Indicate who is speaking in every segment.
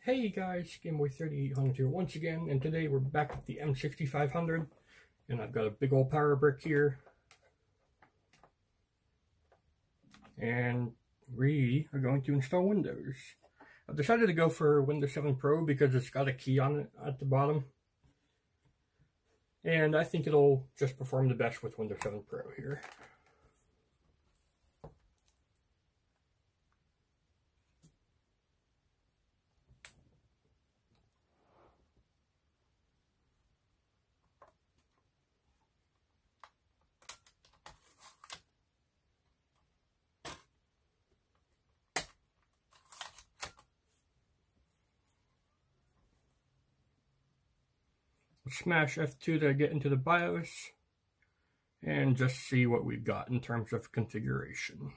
Speaker 1: Hey guys, GameBoy3800 here once again, and today we're back with the M6500, and I've got a big old power brick here, and we are going to install Windows. I've decided to go for Windows 7 Pro because it's got a key on it at the bottom, and I think it'll just perform the best with Windows 7 Pro here. Smash F2 to get into the BIOS and just see what we've got in terms of configuration.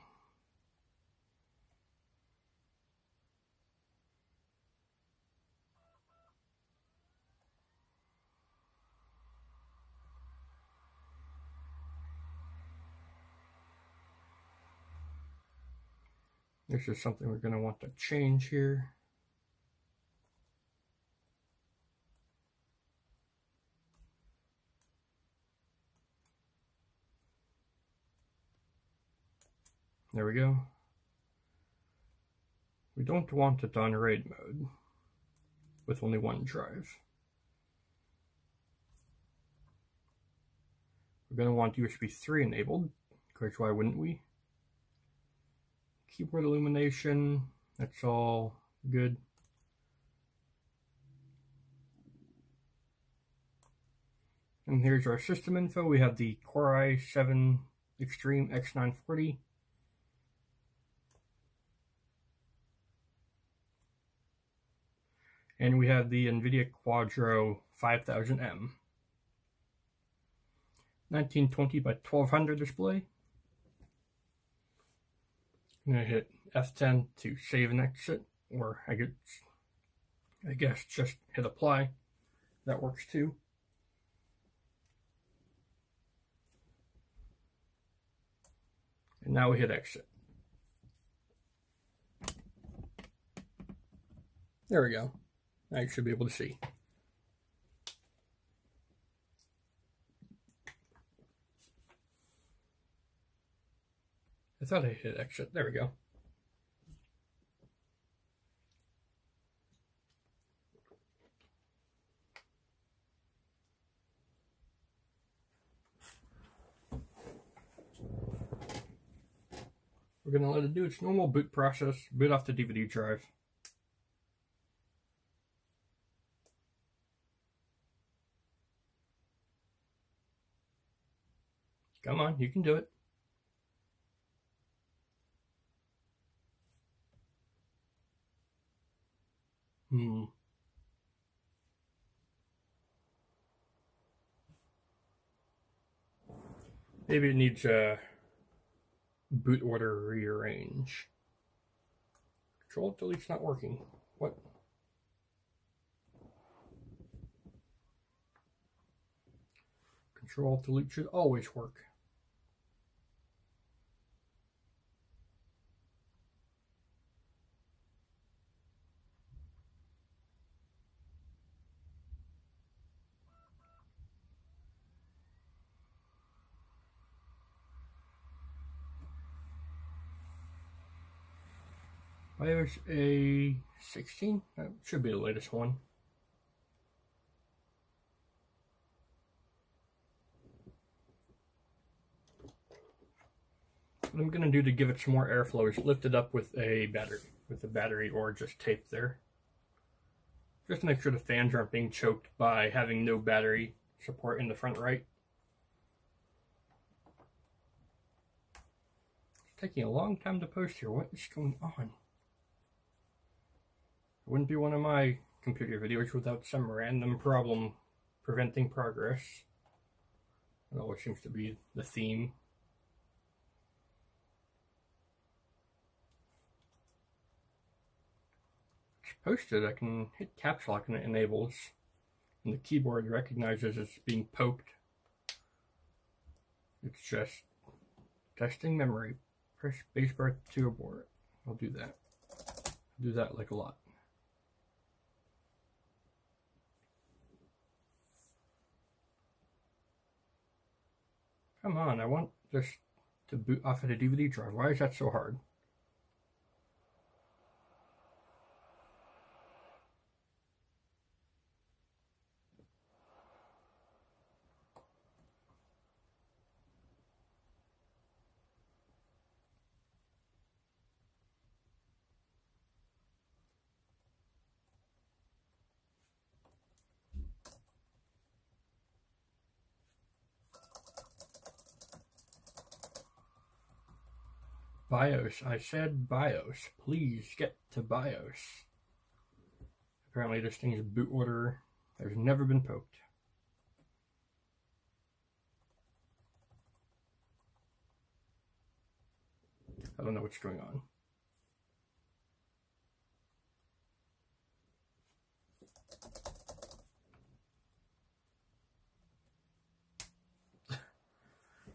Speaker 1: This is something we're going to want to change here. There we go. We don't want it on RAID mode with only one drive. We're going to want USB 3 enabled, because why wouldn't we? Keyboard illumination, that's all good. And here's our system info. We have the Core i7 Extreme X940. And we have the NVIDIA Quadro 5000M. 1920 by 1200 display. I'm going to hit F10 to save and exit, or I guess just hit apply. That works too. And now we hit exit. There we go. Now you should be able to see. I thought I hit exit. There we go. We're going to let it do its normal boot process, boot off the DVD drive. Come on, you can do it. Maybe it needs a boot order rearrange. Control-Delete's not working. What? Control-Delete should always work. BIOS A16, that should be the latest one. What I'm going to do to give it some more airflow is lift it up with a battery, or just tape there. Just to make sure the fans aren't being choked by having no battery support in the front right. It's taking a long time to post here. What is going on? It wouldn't be one of my computer videos without some random problem preventing progress. It always seems to be the theme. It's posted, I can hit caps lock and it enables, and the keyboard recognizes it's being poked. It's just testing memory. Press spacebar to abort. I'll do that. Do that like a lot. Come on, I want this to boot off of the DVD drive. Why is that so hard? BIOS. I said BIOS. Please get to BIOS. Apparently this thing's boot order has never been poked. I don't know what's going on.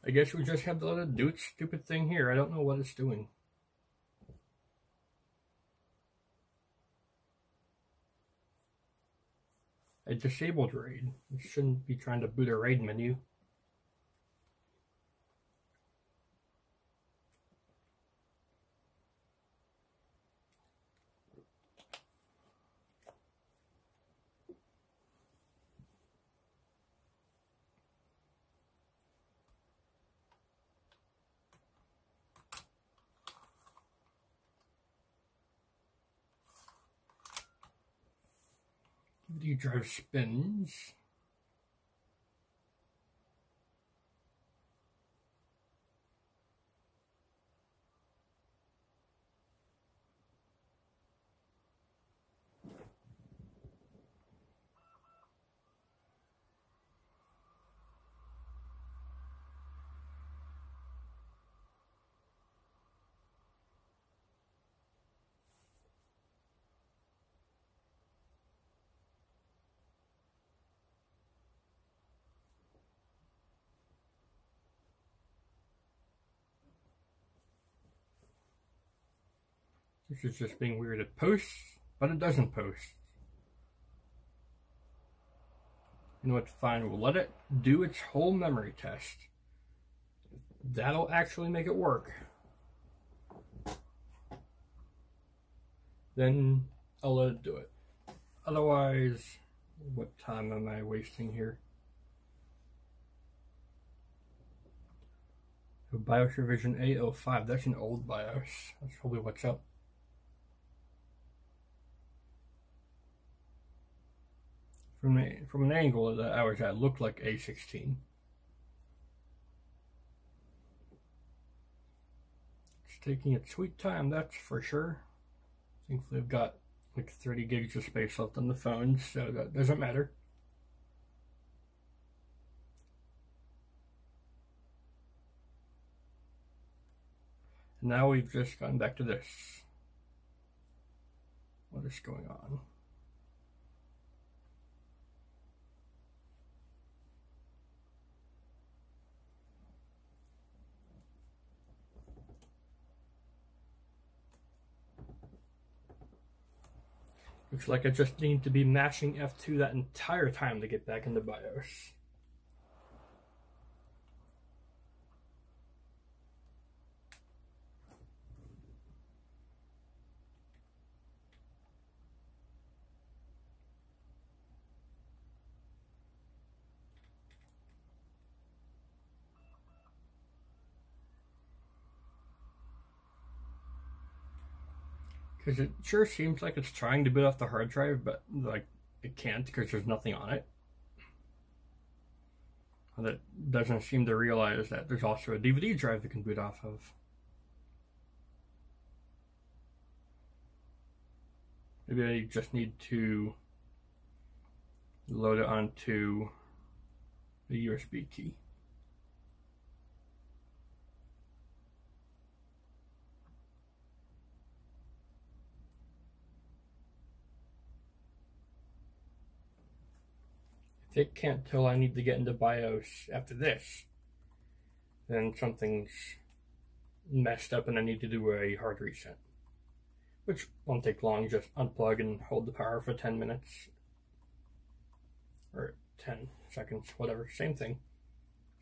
Speaker 1: I guess we just have to let it do its stupid thing here. I don't know what it's doing. I disabled RAID. It shouldn't be trying to boot a RAID menu. DVD drive spins. This is just being weird. It posts, but it doesn't post. You know what? Fine, we'll let it do its whole memory test. That'll actually make it work. Then I'll let it do it. Otherwise, what time am I wasting here? BIOS revision A05. That's an old BIOS. That's probably what's up. From an angle that I was at, looked like A16. It's taking its sweet time, that's for sure. Thankfully I've got like 30 gigs of space left on the phone, so that doesn't matter. And now we've just gotten back to this. What is going on? Looks like I just need to be mashing F2 that entire time to get back into BIOS. Because it sure seems like it's trying to boot off the hard drive, but like it can't because there's nothing on it. And it doesn't seem to realize that there's also a DVD drive it can boot off of. Maybe I just need to load it onto the USB key. If it can't tell I need to get into BIOS after this, then something's messed up and I need to do a hard reset. Which won't take long, just unplug and hold the power for 10 minutes. Or 10 seconds, whatever, same thing.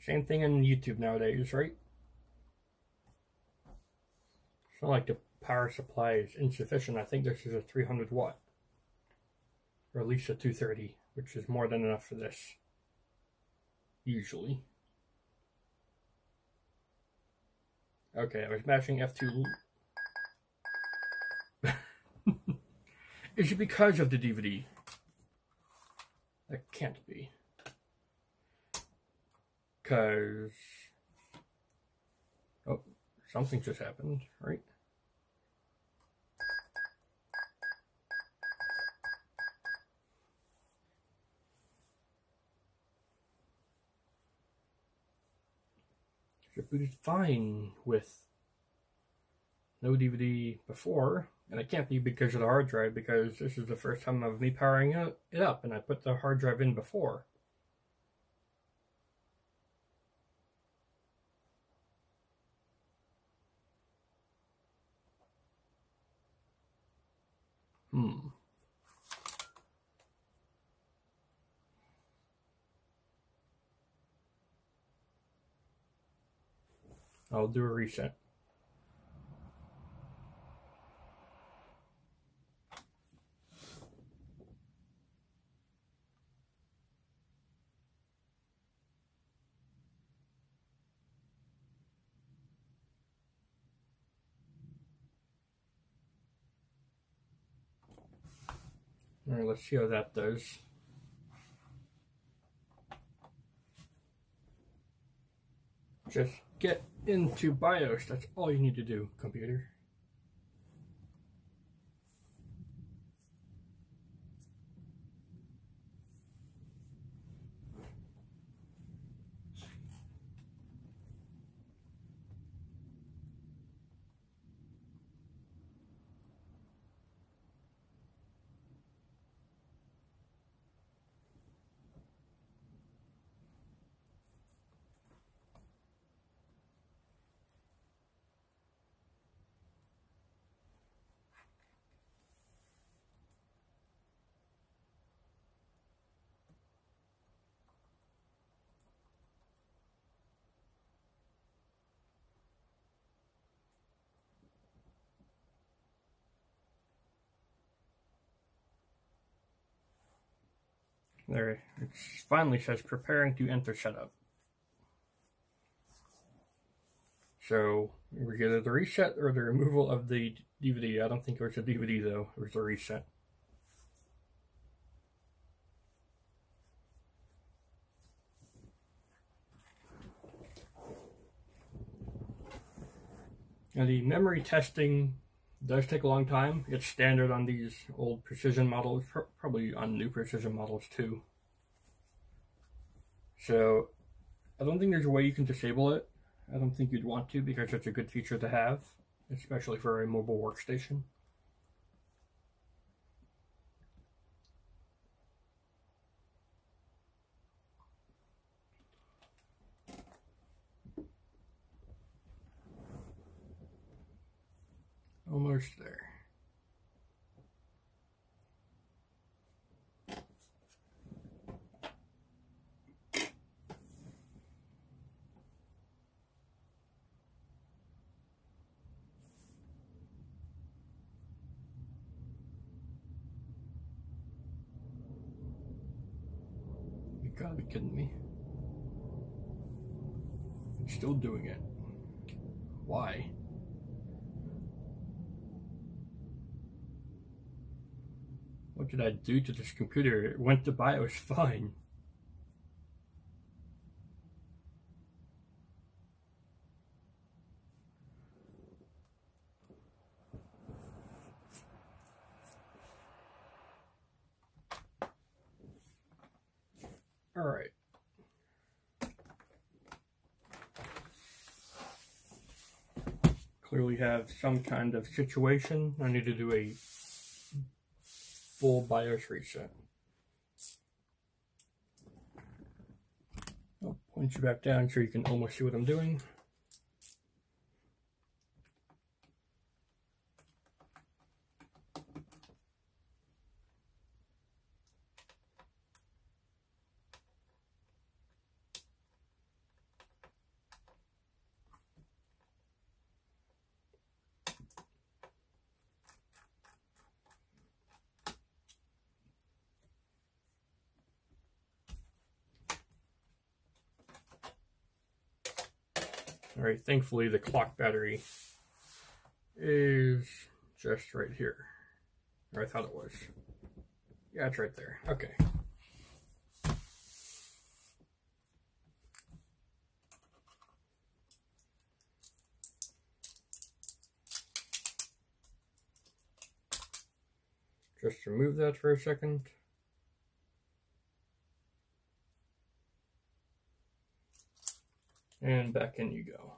Speaker 1: Same thing on YouTube nowadays, right? It's not like the power supply is insufficient. I think this is a 300 watt, or at least a 230, which is more than enough for this, usually. Okay, I was mashing F2. Is it because of the DVD? That can't be. Because... oh, something just happened, right? It booted fine with no DVD before, and it can't be because of the hard drive, because this is the first time of me powering it up, and I put the hard drive in before. I'll do a reset. All right, let's see how that does. Just get into BIOS. That's all you need to do, computer. There, it finally says preparing to enter setup. So, it was either the reset or the removal of the DVD. I don't think it was a DVD though, it was the reset. Now the memory testing does take a long time. It's standard on these old Precision models, probably on new Precision models too. So I don't think there's a way you can disable it. I don't think you'd want to, because it's a good feature to have, especially for a mobile workstation. Almost there. You gotta be kidding me. It's still doing it. Why? What did I do to this computer? It went to BIOS fine. All right. Clearly have some kind of situation. I need to do a full BIOS reset. I'll point you back down so you can almost see what I'm doing. Alright, thankfully the clock battery is just right here. Or I thought it was. Yeah, it's right there. Okay. Just remove that for a second. And back in you go.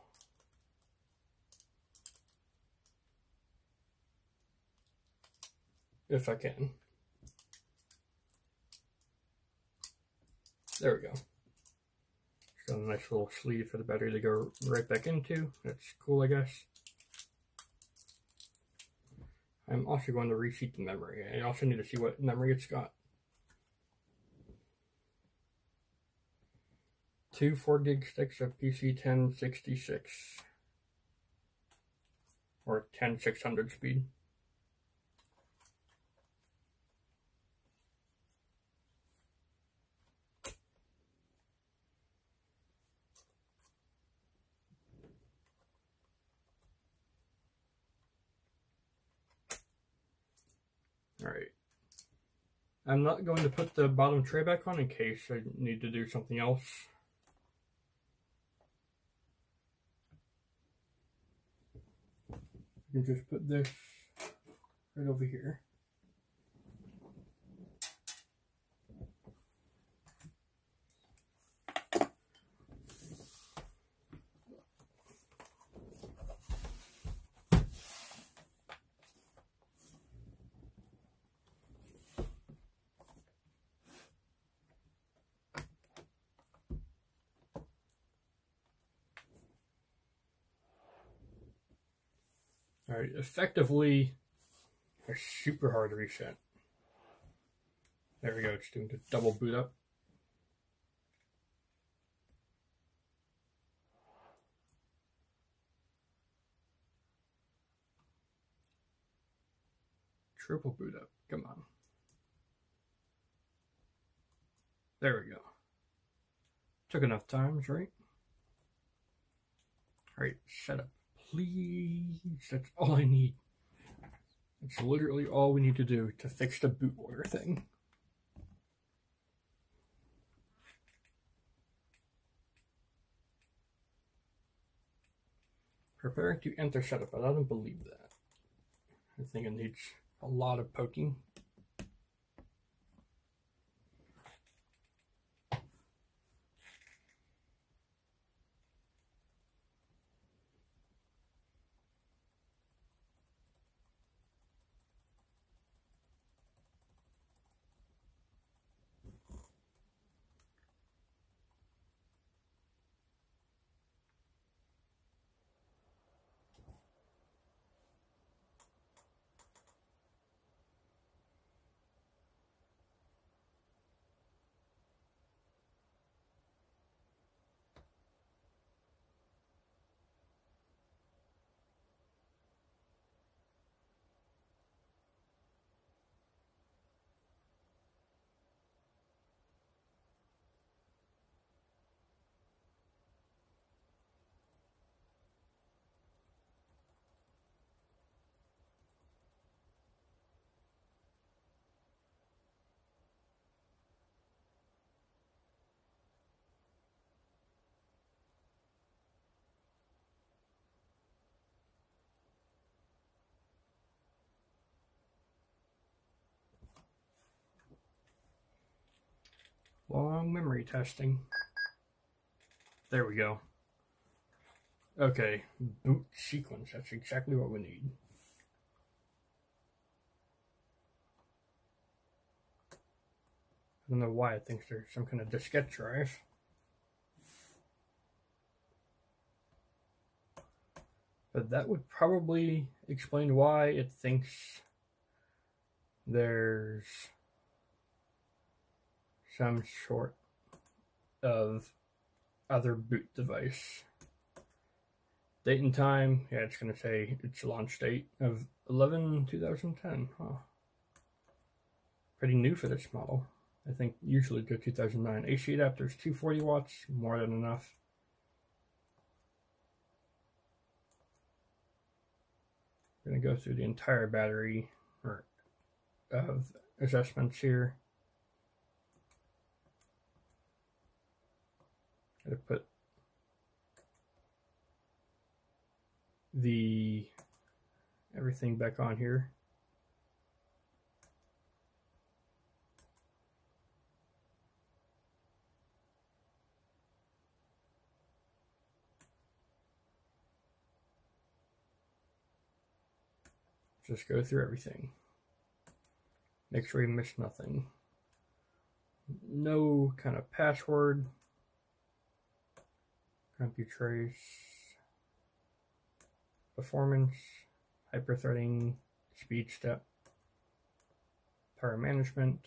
Speaker 1: If I can. There we go. It's got a nice little sleeve for the battery to go right back into. That's cool, I guess. I'm also going to reseat the memory. I also need to see what memory it's got. 2 4-gig sticks of PC1066 or 10600 speed. All right. I'm not going to put the bottom tray back on in case I need to do something else. You can just put this right over here. All right, effectively, a super hard reset. There we go, it's doing the double boot up. Triple boot up, come on. There we go. Took enough times, right? All right, setup. Please, that's all I need. That's literally all we need to do to fix the boot order thing. Preparing to enter setup, but I don't believe that. I think it needs a lot of poking. Long memory testing. There we go. Okay, boot sequence. That's exactly what we need. I don't know why I think there's some kind of diskette drive. But that would probably explain why it thinks there's some sort of other boot device. Date and time, yeah, it's going to say its launch date of 11/2010. Huh. Pretty new for this model. I think usually go 2009. AC adapters, 240 watts, more than enough. going to go through the entire battery of adjustments here. Got to put everything back on here. Just go through everything. Make sure you miss nothing. No kind of password. CompuTrace. Performance. Hyperthreading. Speed step. Power management.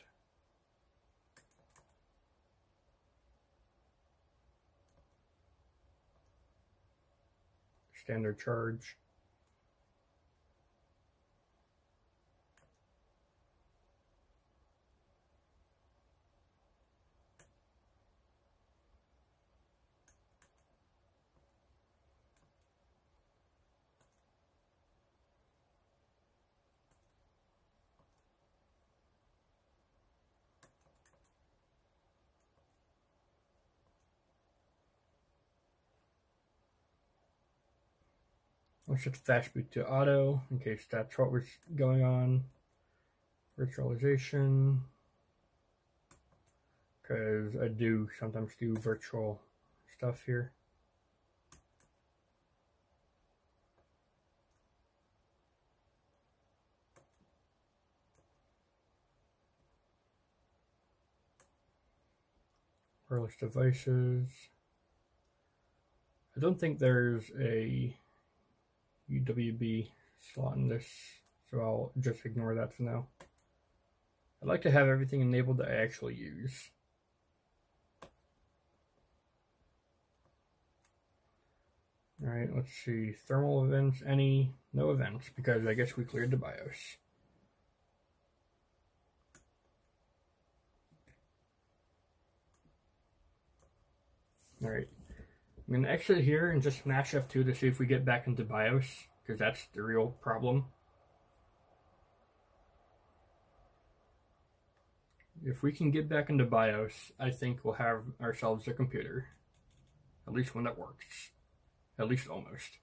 Speaker 1: Standard charge. Let's set the flash boot to auto in case that's what was going on. Virtualization, because I do sometimes do virtual stuff here. Wireless devices. I don't think there's a UWB slot in this, so I'll just ignore that for now. I'd like to have everything enabled that I actually use. Alright, let's see. Thermal events, any? No events, because I guess we cleared the BIOS. Alright. I'm going to exit here and just smash F2 to see if we get back into BIOS, because that's the real problem. If we can get back into BIOS, I think we'll have ourselves a computer. At least one that works. At least almost.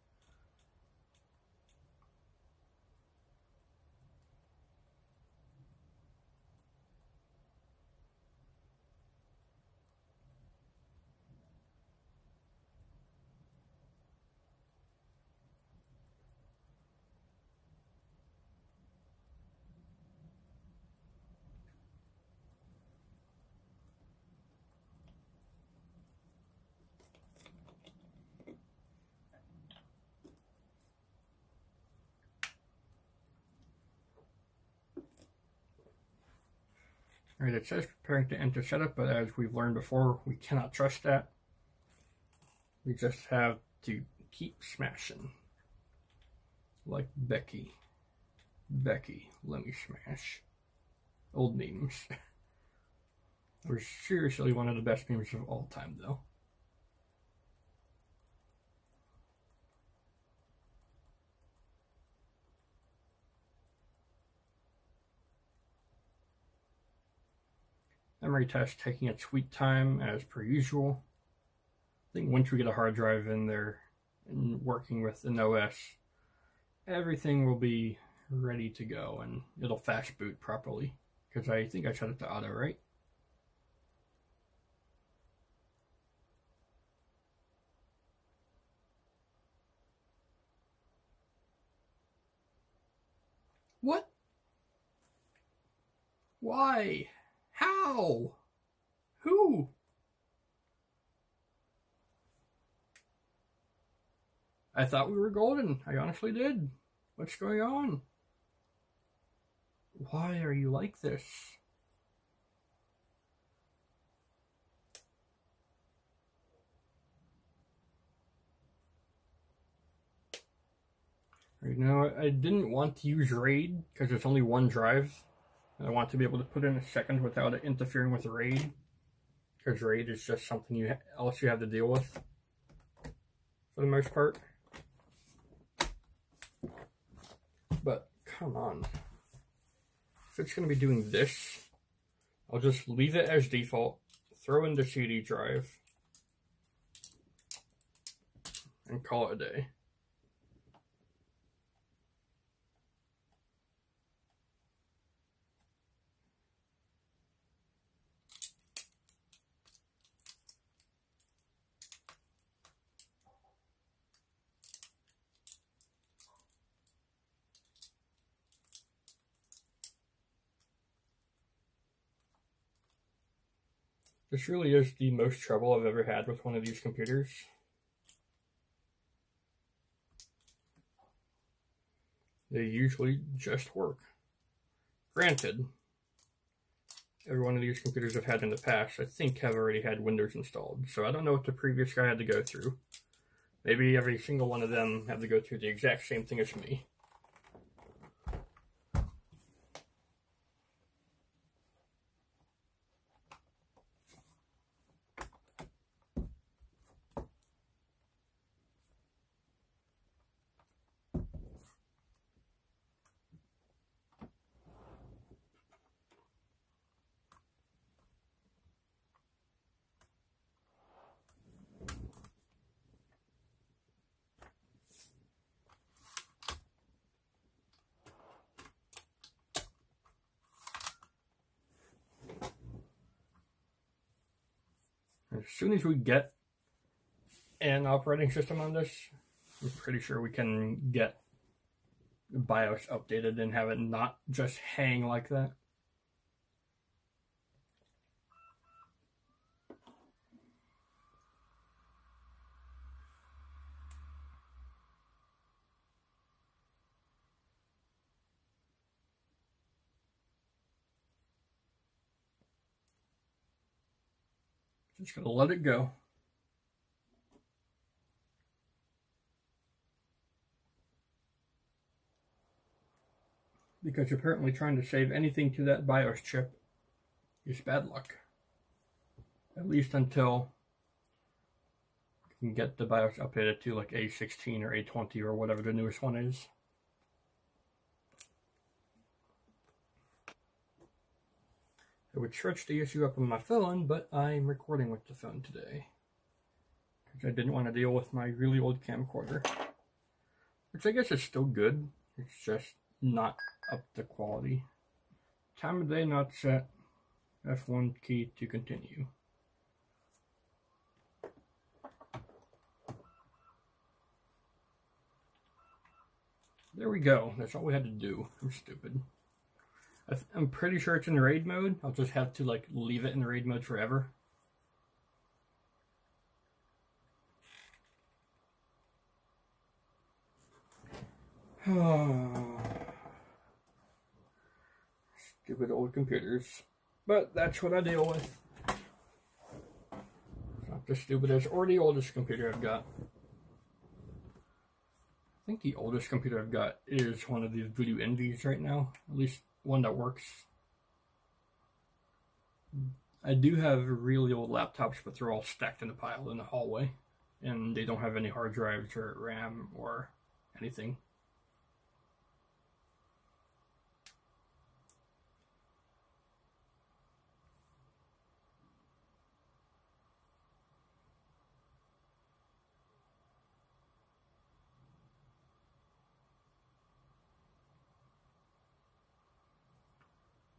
Speaker 1: Alright, it says preparing to enter setup, but as we've learned before, we cannot trust that. We just have to keep smashing. Like Becky. Becky, let me smash. Old memes. We're seriously one of the best memes of all time, though. Memory test taking its sweet time as per usual. I think once we get a hard drive in there and working with an OS, everything will be ready to go and it'll fast boot properly, because I think I set it to auto, right? What? Why? How? Who? I thought we were golden. I honestly did. What's going on? Why are you like this? You know, I didn't want to use RAID because it's only one drive. I want to be able to put in a second without it interfering with RAID, because RAID is just something else you have to deal with for the most part. But come on. If it's going to be doing this, I'll just leave it as default, throw in the CD drive, and call it a day. This really is the most trouble I've ever had with one of these computers. They usually just work. Granted, every one of these computers I've had in the past, I think, have already had Windows installed. So I don't know what the previous guy had to go through. Maybe every single one of them had to go through the exact same thing as me. As soon as we get an operating system on this, I'm pretty sure we can get BIOS updated and have it not just hang like that. Just gonna let it go. Because apparently trying to save anything to that BIOS chip is bad luck. At least until you can get the BIOS updated to like A16 or A20 or whatever the newest one is. I would search the issue up on my phone, but I'm recording with the phone today. Because I didn't want to deal with my really old camcorder. Which I guess is still good. It's just not up to quality. Time of day not set. F1 key to continue. There we go. That's all we had to do. I'm stupid. I'm pretty sure it's in raid mode. I'll just have to like leave it in raid mode forever. Stupid old computers. But that's what I deal with. It's not as stupid as or the oldest computer I've got. I think the oldest computer I've got is one of these BeamNGs right now. At least one that works. I do have really old laptops, but they're all stacked in a pile in the hallway. And they don't have any hard drives or RAM or anything.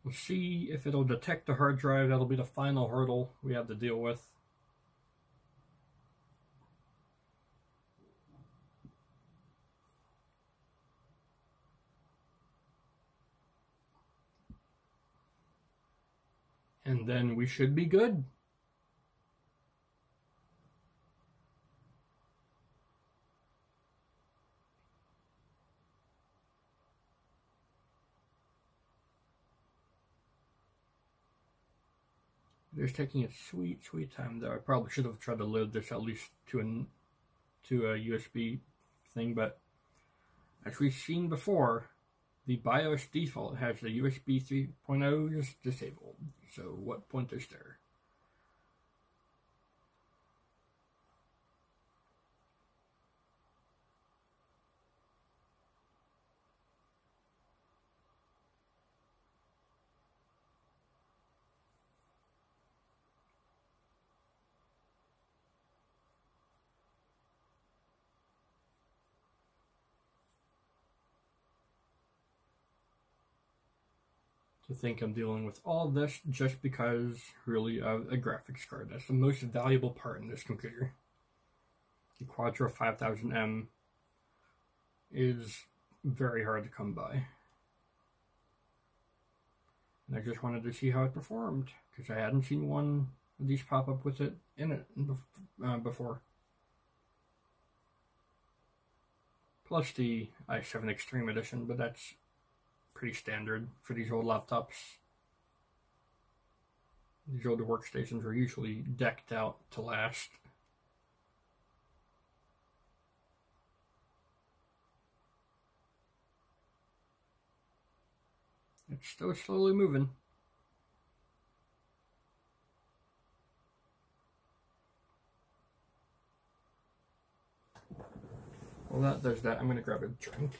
Speaker 1: We'll see if it'll detect the hard drive. That'll be the final hurdle we have to deal with. And then we should be good. It's taking a sweet, sweet time though. I probably should have tried to load this at least to a USB thing, but as we've seen before, the BIOS default has the USB 3.0 just disabled. So what point is there? to think I'm dealing with all this just because, really, of a graphics card. That's the most valuable part in this computer. The Quadro 5000M is very hard to come by. And I just wanted to see how it performed, because I hadn't seen one of these pop up with it in it before. Plus the i7 Extreme Edition, but that's pretty standard for these old laptops. These older workstations are usually decked out to last. It's still slowly moving. Well, that does that. I'm going to grab a drink.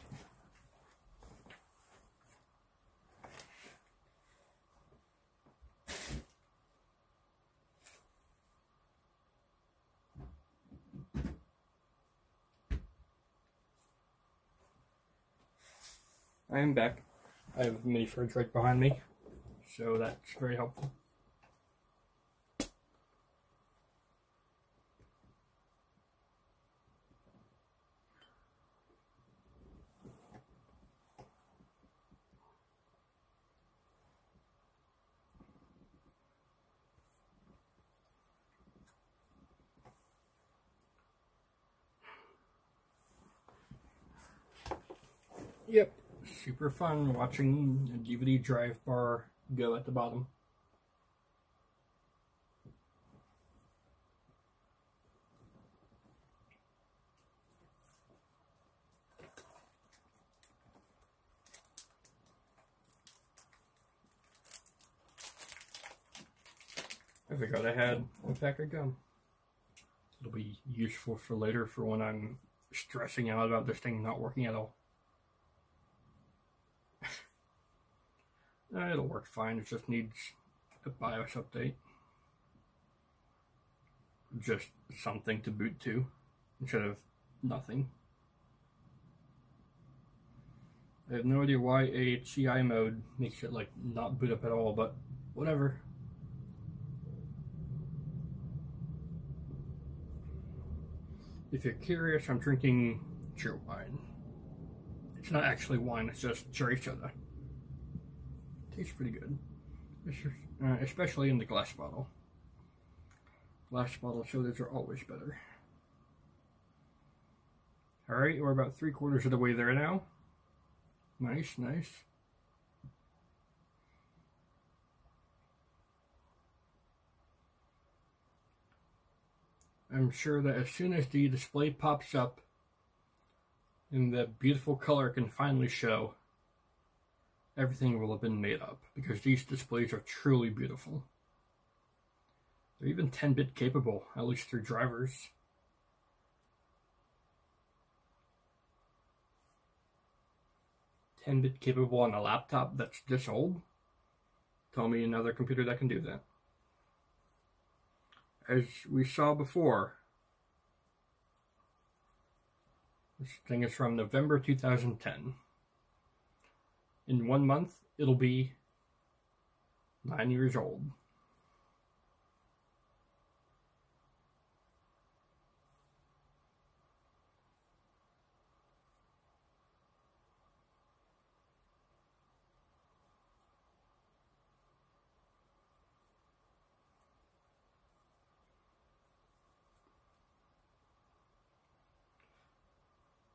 Speaker 1: I am back. I have a mini fridge right behind me, so that's very helpful. Yep, super fun watching a DVD drive bar go at the bottom. I forgot I had a pack of gum. It'll be useful for later for when I'm stressing out about this thing not working at all. It'll work fine, it just needs a BIOS update. Just something to boot to, instead of nothing. I have no idea why AHCI mode makes it like not boot up at all, but whatever. If you're curious, I'm drinking cherry wine. It's not actually wine, it's just cherry soda. Tastes pretty good, especially in the glass bottle. Glass bottle sodas are always better. Alright, we're about 3/4 of the way there now. Nice, nice. I'm sure that as soon as the display pops up and the beautiful color can finally show, everything will have been made up, because these displays are truly beautiful. They're even 10-bit capable, at least through drivers. $10-bit capable on a laptop that's this old? Tell me another computer that can do that. As we saw before, this thing is from November 2010. In 1 month, it'll be 9 years old.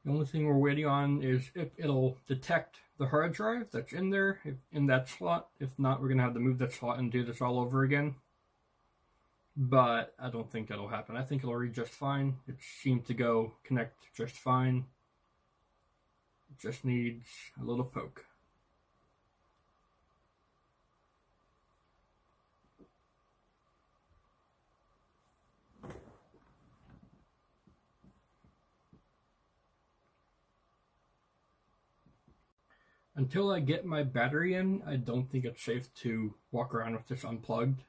Speaker 1: The only thing we're waiting on is if it'll detect the hard drive that's in there, in that slot. If not, we're going to have to move that slot and do this all over again. But I don't think that'll happen. I think it'll read just fine. It seemed to connect just fine. It just needs a little poke. Until I get my battery in, I don't think it's safe to walk around with this unplugged.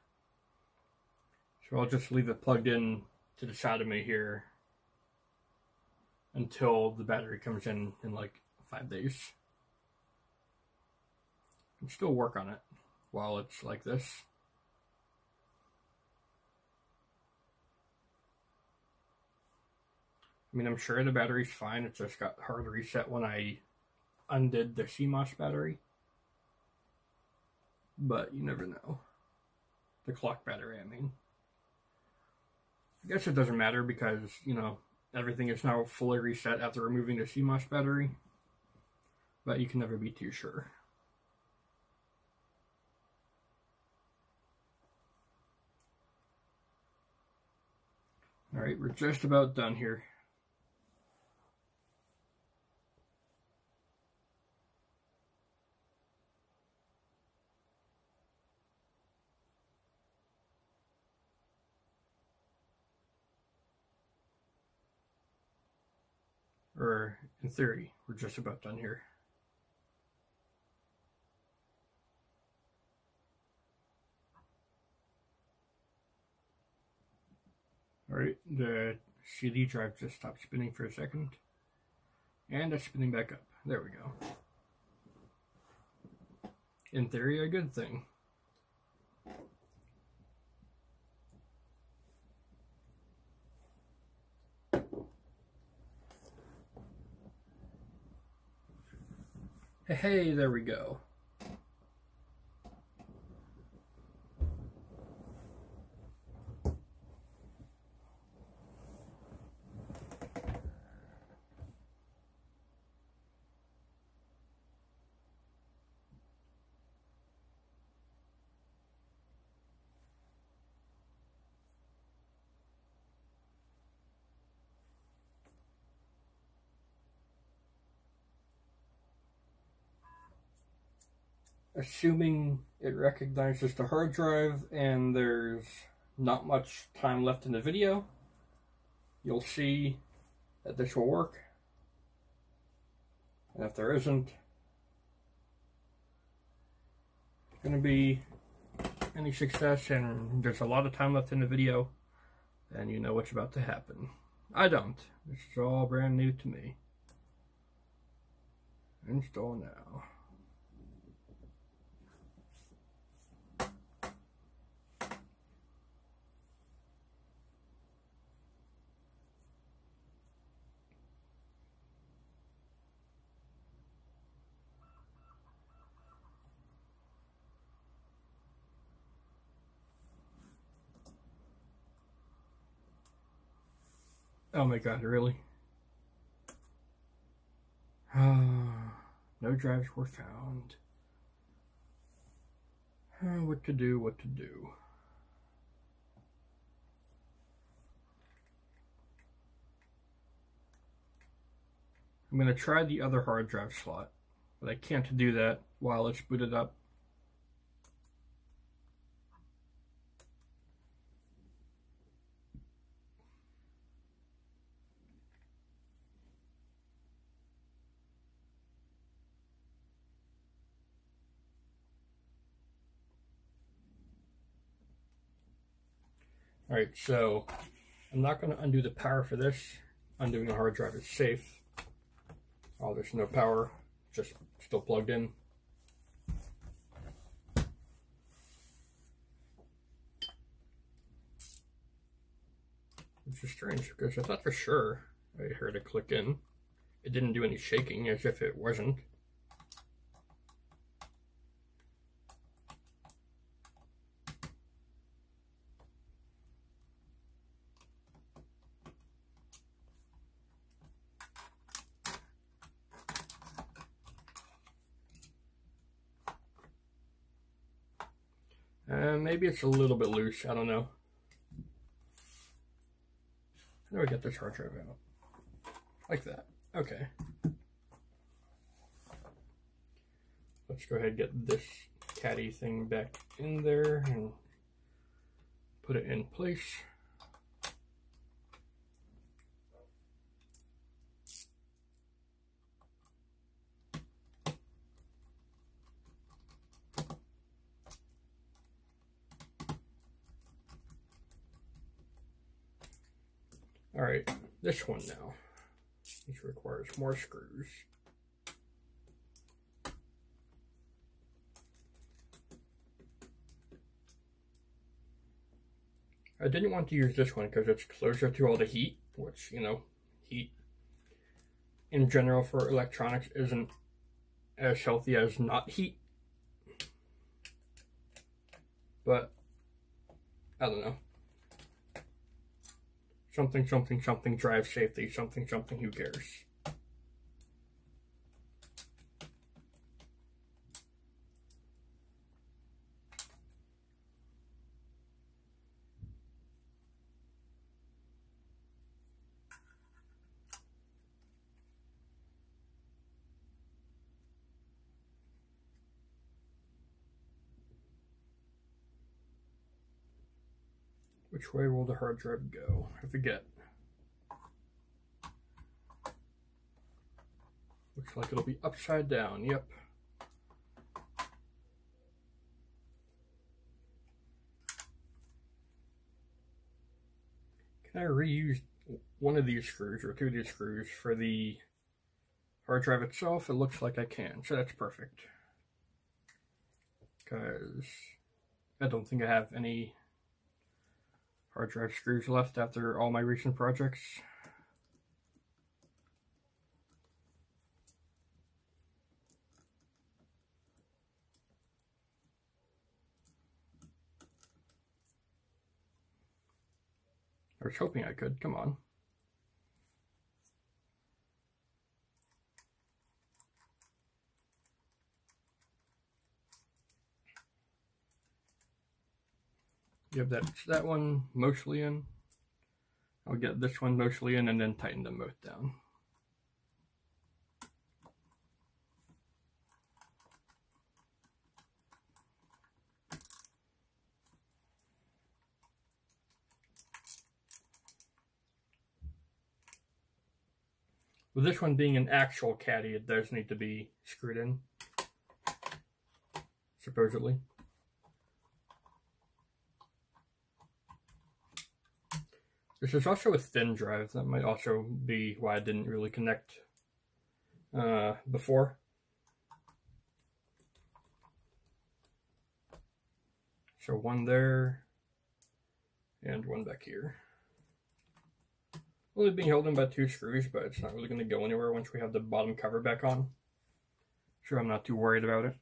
Speaker 1: So I'll just leave it plugged in to the side of me here until the battery comes in like 5 days. can still work on it while it's like this. I mean, I'm sure the battery's fine. It just got hard reset when I undid the CMOS battery. But you never know. The clock battery, I mean. I guess it doesn't matter because, you know, everything is now fully reset after removing the CMOS battery. But you can never be too sure. Alright, we're just about done here. Or, in theory, we're just about done here. Alright, the CD drive just stopped spinning for a second. And it's spinning back up. There we go. In theory, a good thing. Hey, there we go. Assuming it recognizes the hard drive and there's not much time left in the video, you'll see that this will work. And if there isn't going to be any success and there's a lot of time left in the video, then you know what's about to happen. I don't. This is all brand new to me. Install now. Oh my god, really? No drives were found. What to do, what to do. I'm going to try the other hard drive slot, but I can't do that while it's booted up. Alright, so I'm not going to undo the power for this. Undoing the hard drive is safe. Oh, there's no power, just still plugged in. Which is strange because I thought for sure I heard it click in. It didn't do any shaking as if it wasn't. Maybe it's a little bit loose, I don't know. How do I get this hard drive out? Like that. Okay. Let's go ahead and get this caddy thing back in there and put it in place. All right, this one now. This requires more screws. I didn't want to use this one because it's closer to all the heat, which, you know, heat in general for electronics isn't as healthy as not heat. But, I don't know. Something, something, something, drive safety, something, something, who cares? Which way will the hard drive go? I forget. Looks like it'll be upside down, yep. Can I reuse one of these screws or two of these screws for the hard drive itself? It looks like I can, so that's perfect. Because I don't think I have any hard drive screws left after all my recent projects. I was hoping I could, come on. You have that one mostly in. I'll get this one mostly in and then tighten them both down. With this one being an actual caddy, it does need to be screwed in, supposedly. This is also a thin drive. That might also be why I didn't really connect before. So one there and one back here. Only being held in by 2 screws, but it's not really going to go anywhere once we have the bottom cover back on. So I'm not too worried about it.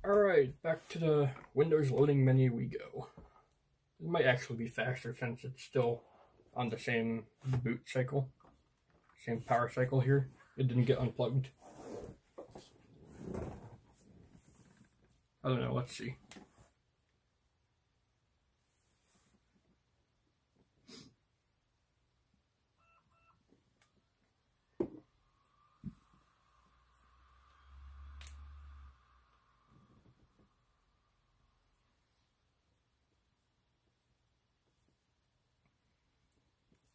Speaker 1: Alright, back to the Windows loading menu we go. It might actually be faster since it's still on the same boot cycle, same power cycle here. It didn't get unplugged. I don't know, let's see.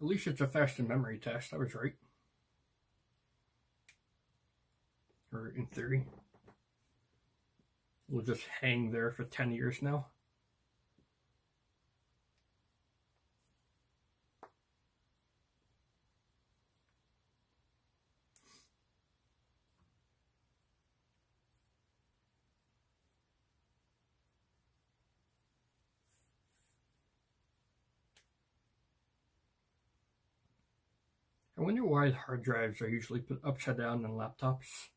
Speaker 1: At least it's a fast in memory test. I was right. Or in theory. We'll just hang there for 10 years now. I wonder why hard drives are usually put upside down on laptops.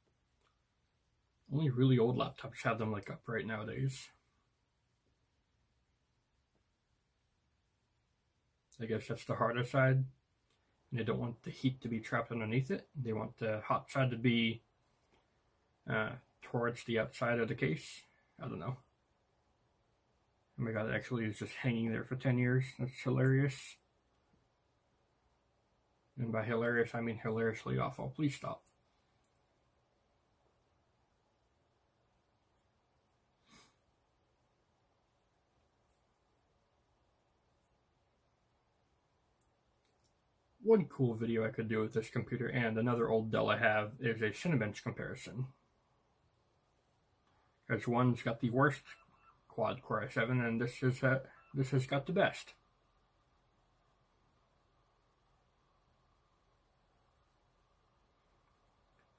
Speaker 1: Only really old laptops have them like upright nowadays. I guess that's the harder side. And they don't want the heat to be trapped underneath it. They want the hot side to be towards the outside of the case. I don't know. Oh my god, it actually is just hanging there for 10 years. That's hilarious. And by hilarious, I mean hilariously awful. Please stop. One cool video I could do with this computer and another old Dell I have is a Cinebench comparison. Because one's got the worst quad-core i7 and this has got the best.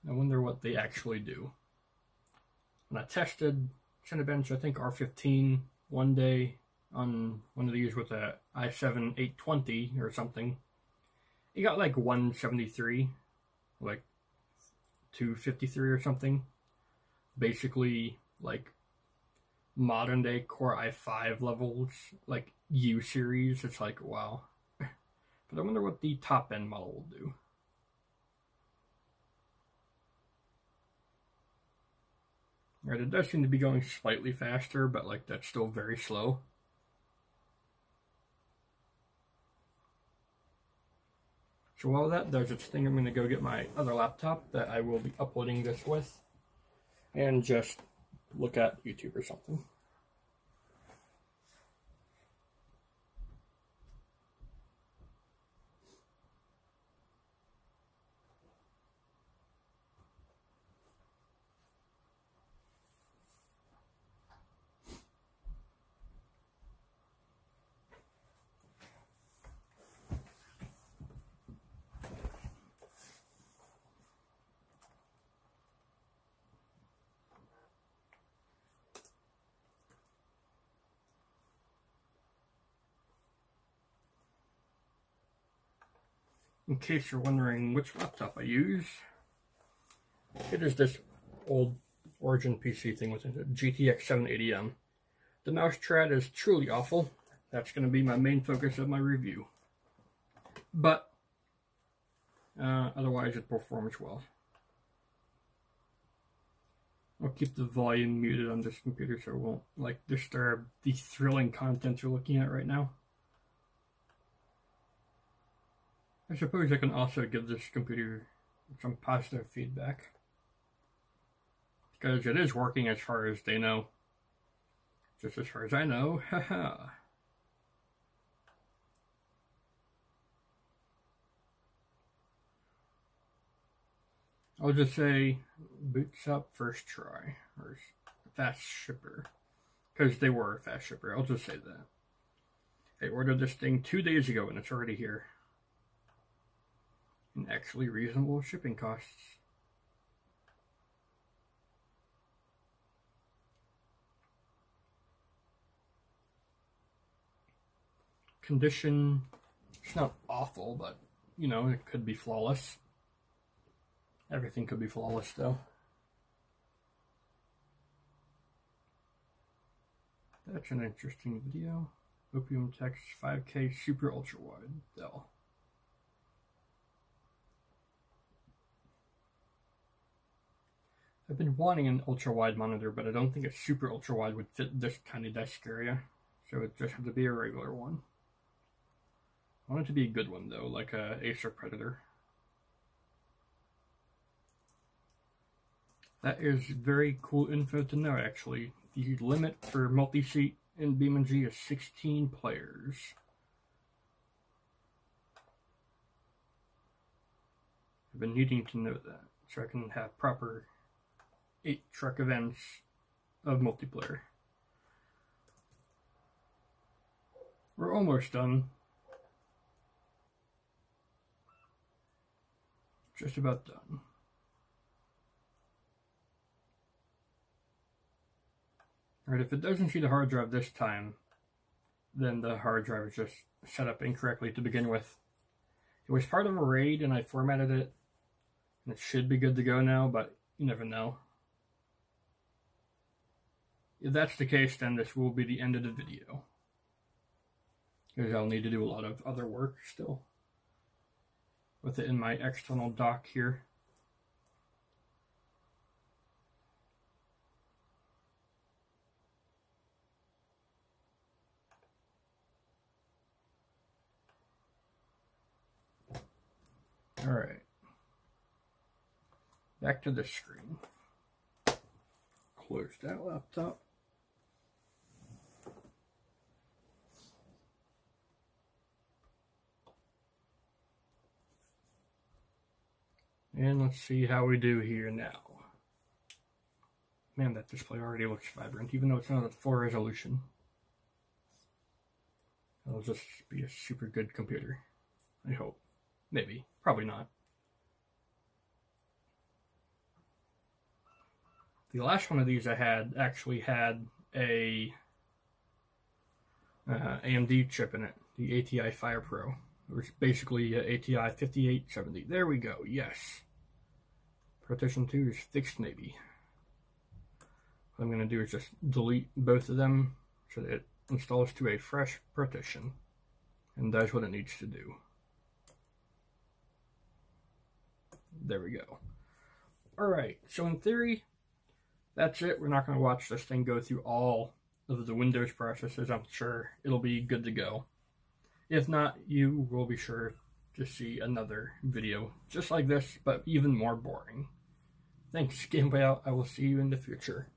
Speaker 1: I wonder what they actually do. And I tested Cinebench, I think R15 one day on one of these with a i7-820 or something. It got like 173, like 253 or something. Basically like modern day Core i5 levels, like U series. It's like, wow. But I wonder what the top end model will do. Right, it does seem to be going slightly faster, but like that's still very slow. So while that does its thing, I'm going to go get my other laptop that I will be uploading this with and just look at YouTube or something. In case you're wondering which laptop I use, it is this old Origin PC thing with a GTX 780M. The mouse trad is truly awful. That's going to be my main focus of my review. But otherwise it performs well. I'll keep the volume muted on this computer so it won't like disturb the thrilling content you're looking at right now. I suppose I can also give this computer some positive feedback, because it is working as far as they know. Just as far as I know, haha. I'll just say boots up first try, or fast shipper, because they were a fast shipper. I'll just say that. I ordered this thing 2 days ago and it's already here. And actually reasonable shipping costs. Condition, it's not awful, but you know, it could be flawless. Everything could be flawless though. That's an interesting video. Opium Text 5K Super Ultra Wide Dell. I've been wanting an ultra-wide monitor, but I don't think a super ultra-wide would fit this tiny desk area, so it just had to be a regular one. I want it to be a good one, though, like a Acer Predator. That is very cool info to know, actually. The limit for multi-seat in BeamNG is 16 players. I've been needing to know that, so I can have proper 8-truck events of multiplayer. We're almost done. Just about done. Alright, if it doesn't see the hard drive this time, then the hard drive is just set up incorrectly to begin with. It was part of a RAID and I formatted it, and it should be good to go now, but you never know. If that's the case, then this will be the end of the video, because I'll need to do a lot of other work still with it in my external dock here. All right, back to the screen. Close that laptop. And let's see how we do here now. Man, that display already looks vibrant, even though it's not at full resolution. It'll just be a super good computer, I hope. Maybe. Probably not. The last one of these I had actually had a AMD chip in it, the ATI Fire Pro. It was basically ATI 5870. There we go, yes. Partition 2 is fixed maybe. What I'm going to do is just delete both of them so that it installs to a fresh partition and does what it needs to do. There we go. Alright, so in theory, that's it. We're not going to watch this thing go through all of the Windows processes. I'm sure it'll be good to go. If not, you will be sure to see another video just like this, but even more boring. Thanks, Gameboy out. I will see you in the future.